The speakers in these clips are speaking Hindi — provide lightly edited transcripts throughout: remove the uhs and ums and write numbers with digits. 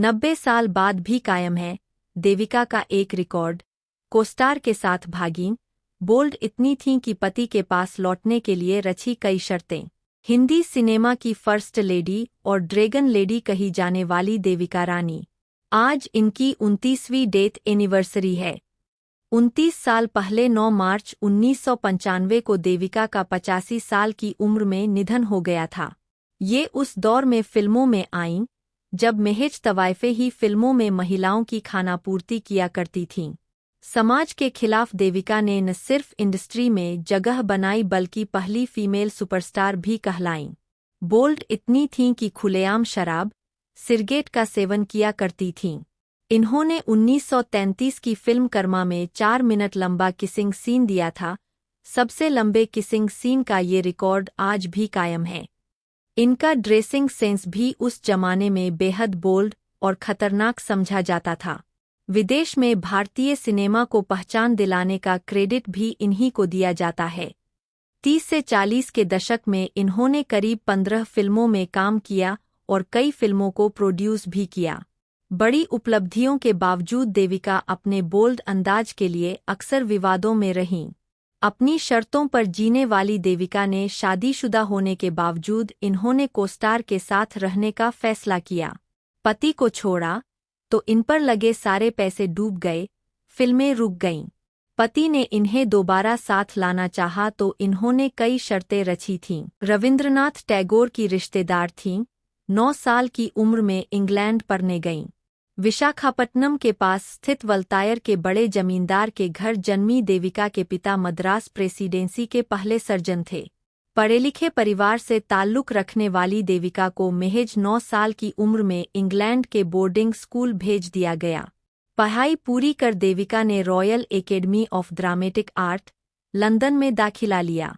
90 साल बाद भी कायम है देविका का एक रिकॉर्ड। कोस्टार के साथ भागीं, बोल्ड इतनी थीं कि पति के पास लौटने के लिए रची कई शर्तें। हिंदी सिनेमा की फर्स्ट लेडी और ड्रैगन लेडी कही जाने वाली देविका रानी। आज इनकी 29वीं डेथ एनिवर्सरी है। 29 साल पहले 9 मार्च 1995 को देविका का 85 साल की उम्र में निधन हो गया था। ये उस दौर में फिल्मों में आईं जब महज तवाइफे ही फिल्मों में महिलाओं की खानापूर्ति किया करती थीं। समाज के खिलाफ देविका ने न सिर्फ इंडस्ट्री में जगह बनाई बल्कि पहली फीमेल सुपरस्टार भी कहलाईं। बोल्ड इतनी थीं कि खुलेआम शराब, सिगरेट का सेवन किया करती थीं। इन्होंने 1933 की फिल्म कर्मा में 4 मिनट लंबा किसिंग सीन दिया था। सबसे लंबे किसिंग सीन का ये रिकॉर्ड आज भी कायम है। इनका ड्रेसिंग सेंस भी उस जमाने में बेहद बोल्ड और खतरनाक समझा जाता था। विदेश में भारतीय सिनेमा को पहचान दिलाने का क्रेडिट भी इन्हीं को दिया जाता है। 30 से 40 के दशक में इन्होंने करीब 15 फिल्मों में काम किया और कई फिल्मों को प्रोड्यूस भी किया। बड़ी उपलब्धियों के बावजूद देविका अपने बोल्ड अंदाज के लिए अक्सर विवादों में रहीं। अपनी शर्तों पर जीने वाली देविका ने शादीशुदा होने के बावजूद इन्होंने कोस्टार के साथ रहने का फैसला किया। पति को छोड़ा तो इन पर लगे सारे पैसे डूब गए, फिल्में रुक गईं। पति ने इन्हें दोबारा साथ लाना चाहा तो इन्होंने कई शर्तें रची थीं। रविंद्रनाथ टैगोर की रिश्तेदार थीं। 9 साल की उम्र में इंग्लैंड पढ़ने गईं। विशाखापट्टनम के पास स्थित वलतायर के बड़े जमींदार के घर जन्मी देविका के पिता मद्रास प्रेसिडेंसी के पहले सर्जन थे। पढ़े लिखे परिवार से ताल्लुक रखने वाली देविका को महज 9 साल की उम्र में इंग्लैंड के बोर्डिंग स्कूल भेज दिया गया। पढ़ाई पूरी कर देविका ने royal academy of dramatic art, London में दाखिला लिया।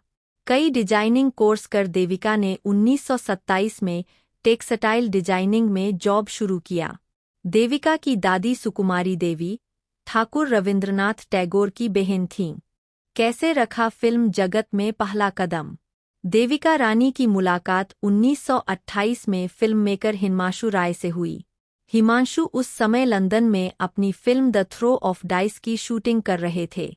कई डिजाइनिंग कोर्स कर देविका ने 1927 में टेक्सटाइल डिजाइनिंग में जॉब शुरू किया। देविका की दादी सुकुमारी देवी ठाकुर रविंद्रनाथ टैगोर की बहन थीं। कैसे रखा फिल्म जगत में पहला कदम। देविका रानी की मुलाकात 1928 में फिल्ममेकर हिमांशु राय से हुई। हिमांशु उस समय लंदन में अपनी film the throw of dice की शूटिंग कर रहे थे।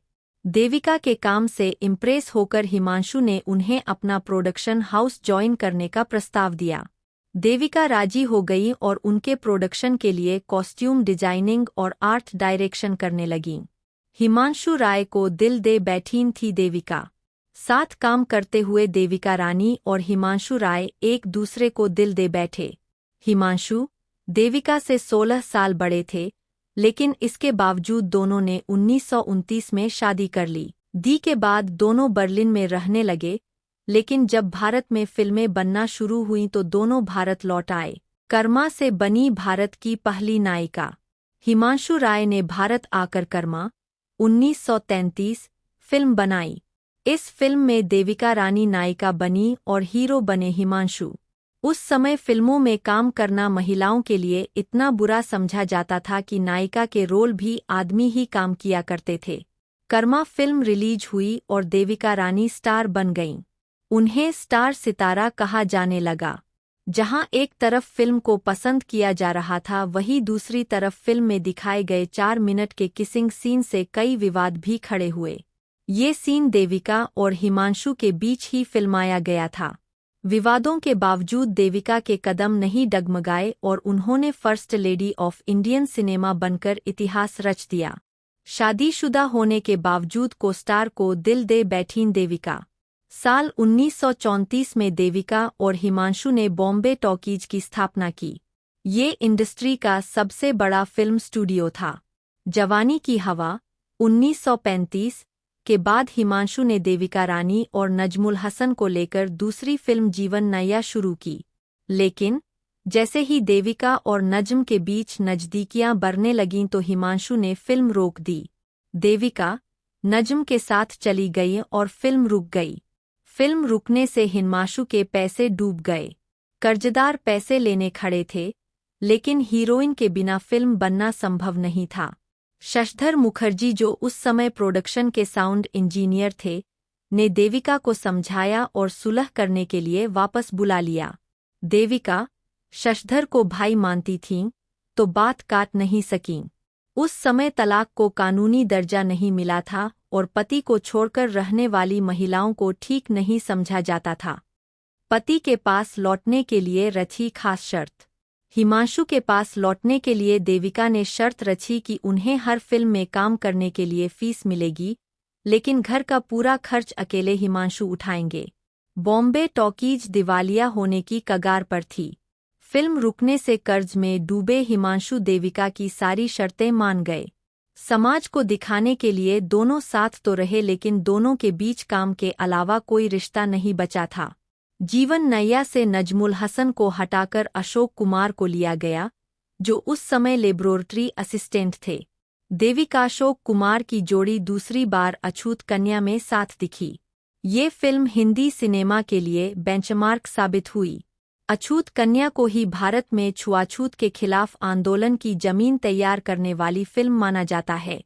देविका के काम से इम्प्रेस होकर हिमांशु ने उन्हें अपना प्रोडक्शन हाउस ज्वाइन करने का प्रस्ताव दिया। देविका राजी हो गई और उनके प्रोडक्शन के लिए कॉस्ट्यूम डिजाइनिंग और आर्ट डायरेक्शन करने लगीं। हिमांशु राय को दिल दे बैठीं थी देविका। साथ काम करते हुए देविका रानी और हिमांशु राय एक दूसरे को दिल दे बैठे। हिमांशु देविका से 16 साल बड़े थे, लेकिन इसके बावजूद दोनों ने 1929 में शादी कर ली। के बाद दोनों बर्लिन में रहने लगे, लेकिन जब भारत में फिल्में बनना शुरू हुईं तो दोनों भारत लौट आए। कर्मा से बनी भारत की पहली नायिका। हिमांशु राय ने भारत आकर कर्मा 1933 फिल्म बनाई। इस फिल्म में देविका रानी नायिका बनी और हीरो बने हिमांशु। उस समय फिल्मों में काम करना महिलाओं के लिए इतना बुरा समझा जाता था कि नायिका के रोल भी आदमी ही काम किया करते थे। कर्मा फिल्म रिलीज हुई और देविका रानी स्टार बन गईं। उन्हें स्टार सितारा कहा जाने लगा। जहां एक तरफ फिल्म को पसंद किया जा रहा था, वहीं दूसरी तरफ फिल्म में दिखाए गए 4 मिनट के किसिंग सीन से कई विवाद भी खड़े हुए। ये सीन देविका और हिमांशु के बीच ही फिल्माया गया था। विवादों के बावजूद देविका के कदम नहीं डगमगाए और उन्होंने first lady of Indian cinema बनकर इतिहास रच दिया। शादीशुदा होने के बावजूद कोस्टार को दिल दे बैठीं देविका। साल 1934 में देविका और हिमांशु ने बॉम्बे टॉकीज की स्थापना की। ये इंडस्ट्री का सबसे बड़ा फिल्म स्टूडियो था। जवानी की हवा 1935 के बाद हिमांशु ने देविका रानी और नजमुल हसन को लेकर दूसरी फिल्म जीवन नया शुरू की। लेकिन जैसे ही देविका और नज्म के बीच नज़दीकियां बढ़ने लगीं तो हिमांशु ने फिल्म रोक दी। देविका नज्म के साथ चली गई और फिल्म रुक गई। फिल्म रुकने से हिमांशु के पैसे डूब गए। कर्जदार पैसे लेने खड़े थे, लेकिन हीरोइन के बिना फिल्म बनना संभव नहीं था। शशधर मुखर्जी, जो उस समय प्रोडक्शन के साउंड इंजीनियर थे, ने देविका को समझाया और सुलह करने के लिए वापस बुला लिया। देविका शशधर को भाई मानती थीं, तो बात काट नहीं सकीं। उस समय तलाक को कानूनी दर्जा नहीं मिला था और पति को छोड़कर रहने वाली महिलाओं को ठीक नहीं समझा जाता था। पति के पास लौटने के लिए रची खास शर्त। हिमांशु के पास लौटने के लिए देविका ने शर्त रची कि उन्हें हर फिल्म में काम करने के लिए फीस मिलेगी, लेकिन घर का पूरा खर्च अकेले हिमांशु उठाएंगे। बॉम्बे टॉकीज दिवालिया होने की कगार पर थी। फिल्म रुकने से कर्ज में डूबे हिमांशु देविका की सारी शर्तें मान गए। समाज को दिखाने के लिए दोनों साथ तो रहे, लेकिन दोनों के बीच काम के अलावा कोई रिश्ता नहीं बचा था। जीवन नैया से नजमुल हसन को हटाकर अशोक कुमार को लिया गया, जो उस समय लेबोरेटरी असिस्टेंट थे। देविका अशोक कुमार की जोड़ी दूसरी बार अछूत कन्या में साथ दिखी। ये फिल्म हिंदी सिनेमा के लिए बेंचमार्क साबित हुई। अछूत कन्या को ही भारत में छुआछूत के खिलाफ आंदोलन की जमीन तैयार करने वाली फिल्म माना जाता है।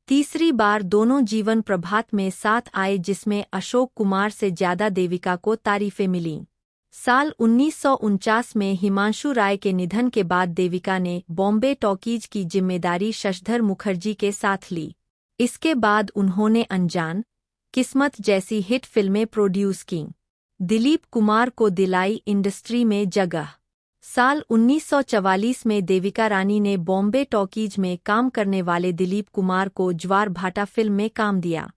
तीसरी बार दोनों जीवन प्रभात में साथ आए, जिसमें अशोक कुमार से ज्यादा देविका को तारीफें मिलीं। साल 1949 में हिमांशु राय के निधन के बाद देविका ने बॉम्बे टॉकीज की जिम्मेदारी शशधर मुखर्जी के साथ ली। इसके बाद उन्होंने अनजान, किस्मत जैसी हिट फिल्में प्रोड्यूस कीं। दिलीप कुमार को दिलाई इंडस्ट्री में जगह। साल 1944 में देविका रानी ने बॉम्बे टॉकीज में काम करने वाले दिलीप कुमार को ज्वार भाटा फिल्म में काम दिया।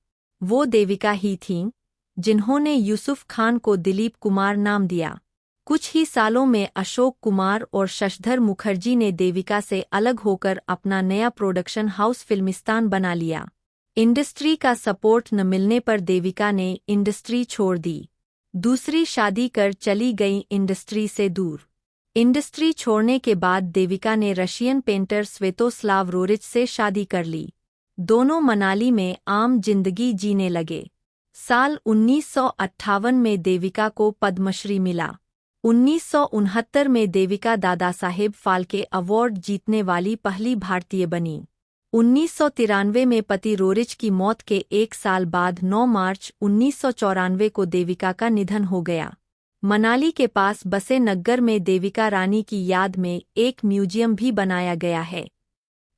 वो देविका ही थीं जिन्होंने यूसुफ खान को दिलीप कुमार नाम दिया। कुछ ही सालों में अशोक कुमार और शशधर मुखर्जी ने देविका से अलग होकर अपना नया प्रोडक्शन हाउस फिल्मिस्तान बना लिया। इंडस्ट्री का सपोर्ट न मिलने पर देविका ने इंडस्ट्री छोड़ दी। दूसरी शादी कर चली गई इंडस्ट्री से दूर। इंडस्ट्री छोड़ने के बाद देविका ने रशियन पेंटर स्वेतोस्लाव रोरिच से शादी कर ली। दोनों मनाली में आम जिंदगी जीने लगे। साल 1958 में देविका को पद्मश्री मिला। 1969 में देविका दादा साहेब फाल्के अवार्ड जीतने वाली पहली भारतीय बनी। 1993 में पति रोरिच की मौत के एक साल बाद 9 मार्च 1994 को देविका का निधन हो गया। मनाली के पास बसे नग्गर में देविका रानी की याद में एक म्यूजियम भी बनाया गया है।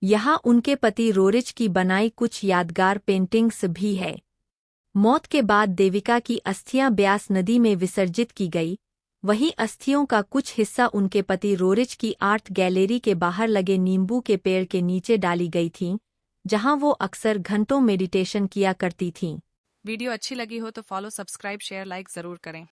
यहाँ उनके पति रोरिच की बनाई कुछ यादगार पेंटिंग्स भी है। मौत के बाद देविका की अस्थियां ब्यास नदी में विसर्जित की गई। वहीं अस्थियों का कुछ हिस्सा उनके पति रोरिच की आर्ट गैलरी के बाहर लगे नींबू के पेड़ के नीचे डाली गई थीं, जहां वो अक्सर घंटों मेडिटेशन किया करती थीं। वीडियो अच्छी लगी हो तो फॉलो, सब्सक्राइब, शेयर, लाइक जरूर करें।